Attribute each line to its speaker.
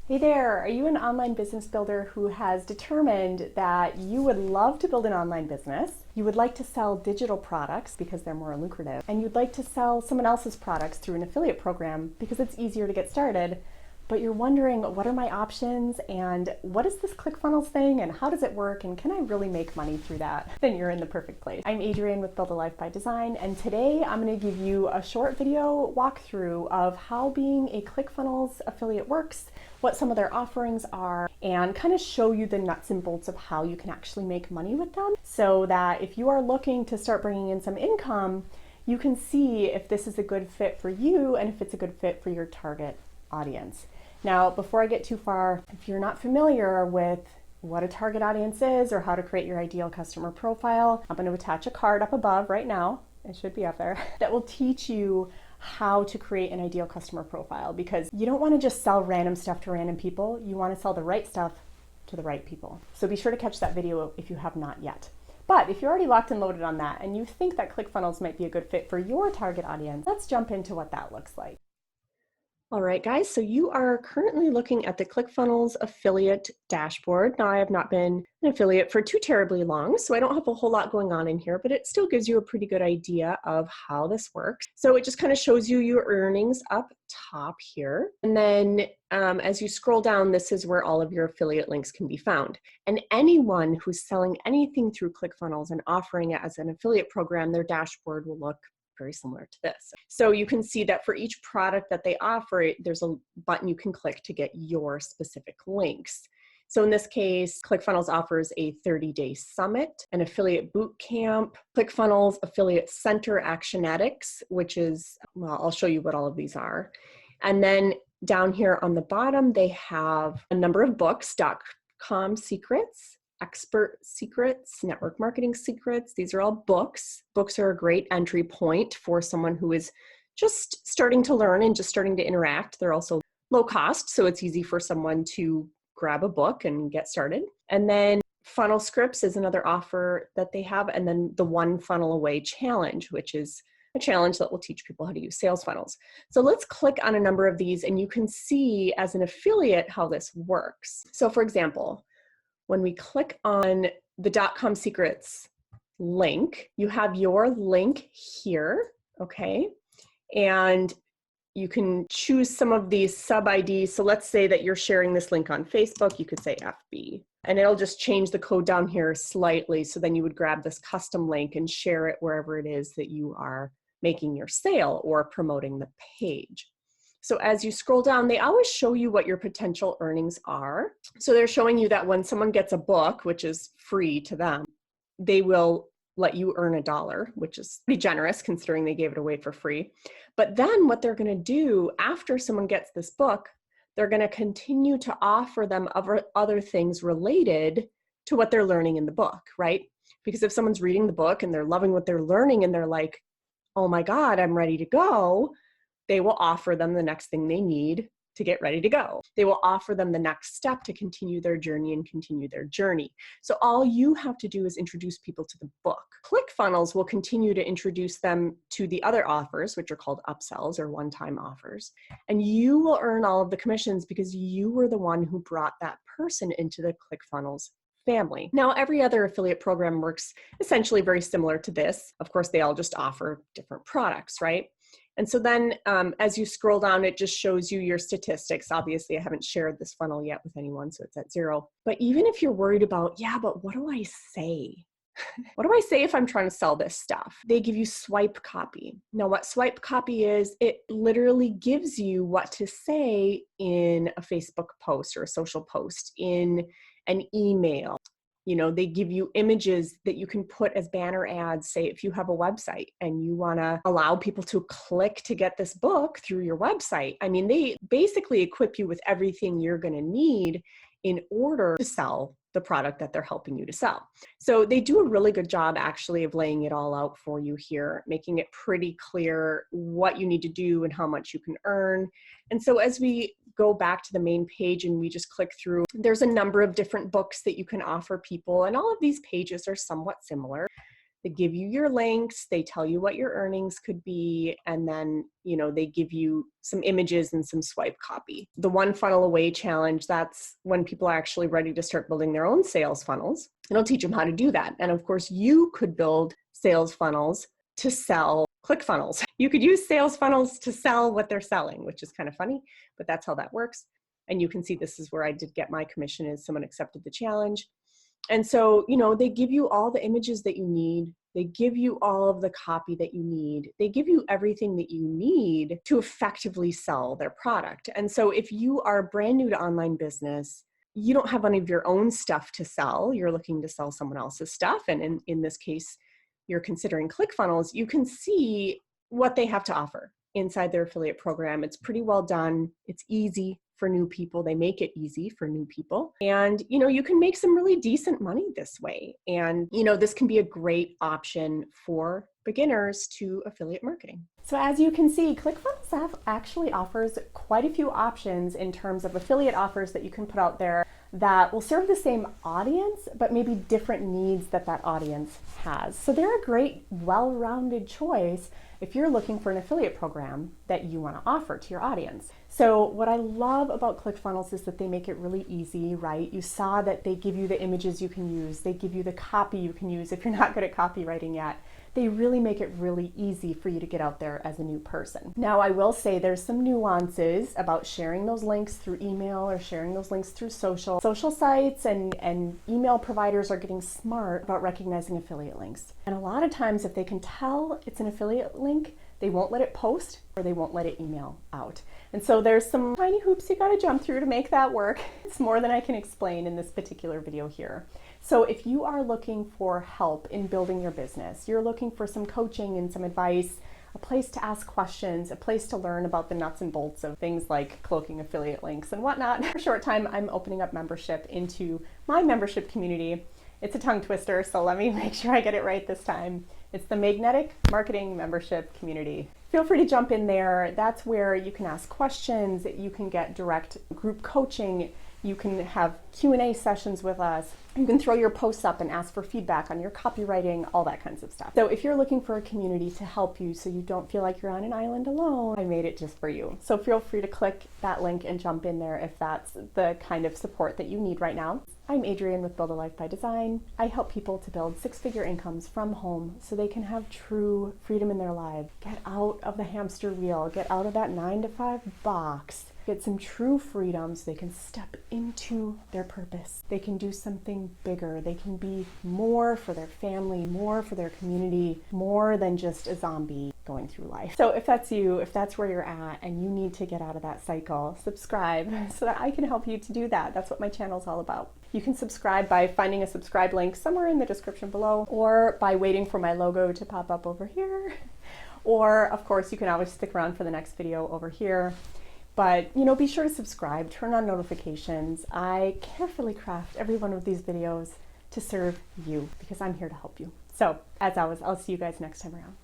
Speaker 1: Hey there, are you an online business builder who has determined that you would love to build an online business? You would like to sell digital products because they're more lucrative, and you'd like to sell someone else's products through an affiliate program because it's easier to get started, but you're wondering, what are my options and what is this ClickFunnels thing and how does it work and can I really make money through that? Then you're in the perfect place. I'm Adrienne with Build a Life by Design, and today I'm going to give you a short video walkthrough of how being a ClickFunnels affiliate works, what some of their offerings are, and kind of show you the nuts and bolts of how you can actually make money with them so that if you are looking to start bringing in some income, you can see if this is a good fit for you and if it's a good fit for your target audience. Now, before I get too far, if you're not familiar with what a target audience is or how to create your ideal customer profile, I'm going to attach a card up above right now. It should be up there that will teach you how to create an ideal customer profile, because you don't want to just sell random stuff to random people. You want to sell the right stuff to the right people. So be sure to catch that video if you have not yet. But if you're already locked and loaded on that and you think that ClickFunnels might be a good fit for your target audience, let's jump into what that looks like. All right, guys, so you are currently looking at the ClickFunnels affiliate dashboard. Now, I have not been an affiliate for too terribly long, so I don't have a whole lot going on in here, but it still gives you a pretty good idea of how this works. So it just kind of shows you your earnings up top here. And then as you scroll down, this is where all of your affiliate links can be found. And anyone who's selling anything through ClickFunnels and offering it as an affiliate program, their dashboard will look very similar to this. So you can see that for each product that they offer, there's a button you can click to get your specific links. So in this case, ClickFunnels offers a 30-day summit, an affiliate boot camp, ClickFunnels Affiliate Center Actionetics, which is, well, I'll show you what all of these are. And then down here on the bottom, they have a number of books, .com secrets, expert secrets, network marketing secrets. These are all books. Books are a great entry point for someone who is just starting to learn and just starting to interact. They're also low cost, so it's easy for someone to grab a book and get started. And then funnel scripts is another offer that they have. And then the One Funnel Away challenge, which is a challenge that will teach people how to use sales funnels. So let's click on a number of these and you can see as an affiliate how this works. So for example, when we click on the .com secrets link, you have your link here, okay? And you can choose some of these sub IDs. So let's say that you're sharing this link on Facebook, you could say FB, and it'll just change the code down here slightly. So then you would grab this custom link and share it wherever it is that you are making your sale or promoting the page. So as you scroll down, they always show you what your potential earnings are. So they're showing you that when someone gets a book, which is free to them, they will let you earn $1, which is pretty generous considering they gave it away for free. But then what they're going to do after someone gets this book, they're going to continue to offer them other things related to what they're learning in the book, right? Because if someone's reading the book and they're loving what they're learning and they're like, oh my God, I'm ready to go, they will offer them the next thing they need to get ready to go. They will offer them the next step to continue their journey and continue their journey. So all you have to do is introduce people to the book. ClickFunnels will continue to introduce them to the other offers, which are called upsells or one-time offers. And you will earn all of the commissions because you were the one who brought that person into the ClickFunnels family. Now, every other affiliate program works essentially very similar to this. Of course, they all just offer different products, right? And so then as you scroll down, it just shows you your statistics. Obviously, I haven't shared this funnel yet with anyone, so it's at 0. But even if you're worried about, yeah, but what do I say? What do I say if I'm trying to sell this stuff? They give you swipe copy. Now, what swipe copy is, it literally gives you what to say in a Facebook post or a social post, in an email. You know, they give you images that you can put as banner ads. Say if you have a website and you want to allow people to click to get this book through your website. I mean, they basically equip you with everything you're going to need in order to sell the product that they're helping you to sell. So they do a really good job actually of laying it all out for you here, making it pretty clear what you need to do and how much you can earn. And so as we go back to the main page and we just click through, there's a number of different books that you can offer people. And all of these pages are somewhat similar. They give you your links, they tell you what your earnings could be, and then, they give you some images and some swipe copy. The one funnel away challenge, that's when people are actually ready to start building their own sales funnels. And I'll teach them how to do that. And of course, you could build sales funnels to sell ClickFunnels. You could use sales funnels to sell what they're selling, which is kind of funny, but that's how that works. And you can see this is where I did get my commission, is someone accepted the challenge. And so, they give you all the images that you need. They give you all of the copy that you need. They give you everything that you need to effectively sell their product. And so if you are brand new to online business, you don't have any of your own stuff to sell. You're looking to sell someone else's stuff. And in this case, you're considering ClickFunnels. You can see what they have to offer inside their affiliate program. It's pretty well done. It's easy for new people. They make it easy for new people. And, you can make some really decent money this way. And, this can be a great option for beginners to affiliate marketing. So as you can see, ClickFunnels actually offers quite a few options in terms of affiliate offers that you can put out there that will serve the same audience, but maybe different needs that audience has. So they're a great, well-rounded choice if you're looking for an affiliate program that you want to offer to your audience. So what I love about ClickFunnels is that they make it really easy, right? You saw that they give you the images you can use. They give you the copy you can use if you're not good at copywriting yet. They really make it really easy for you to get out there as a new person. Now, I will say there's some nuances about sharing those links through email or sharing those links through social. Social sites and email providers are getting smart about recognizing affiliate links. And a lot of times, if they can tell it's an affiliate link, they won't let it post or they won't let it email out. And so there's some tiny hoops you gotta jump through to make that work. It's more than I can explain in this particular video here. So if you are looking for help in building your business, you're looking for some coaching and some advice, a place to ask questions, a place to learn about the nuts and bolts of things like cloaking affiliate links and whatnot. For a short time, I'm opening up membership into my membership community. It's a tongue twister, so let me make sure I get it right this time. It's the Magnetic Marketing Membership Community. Feel free to jump in there. That's where you can ask questions, you can get direct group coaching, you can have Q&A sessions with us. You can throw your posts up and ask for feedback on your copywriting, all that kinds of stuff. So if you're looking for a community to help you so you don't feel like you're on an island alone, I made it just for you. So feel free to click that link and jump in there if that's the kind of support that you need right now. I'm Adrienne with Build a Life by Design. I help people to build six-figure incomes from home so they can have true freedom in their lives. Get out of the hamster wheel, get out of that 9-to-5 box. Get some true freedom so they can step into their purpose. They can do something bigger. They can be more for their family, more for their community, more than just a zombie going through life. So if that's you, if that's where you're at and you need to get out of that cycle, subscribe so that I can help you to do that. That's what my channel is all about. You can subscribe by finding a subscribe link somewhere in the description below, or by waiting for my logo to pop up over here. Or of course, you can always stick around for the next video over here. But, be sure to subscribe, turn on notifications. I carefully craft every one of these videos to serve you because I'm here to help you. So, as always, I'll see you guys next time around.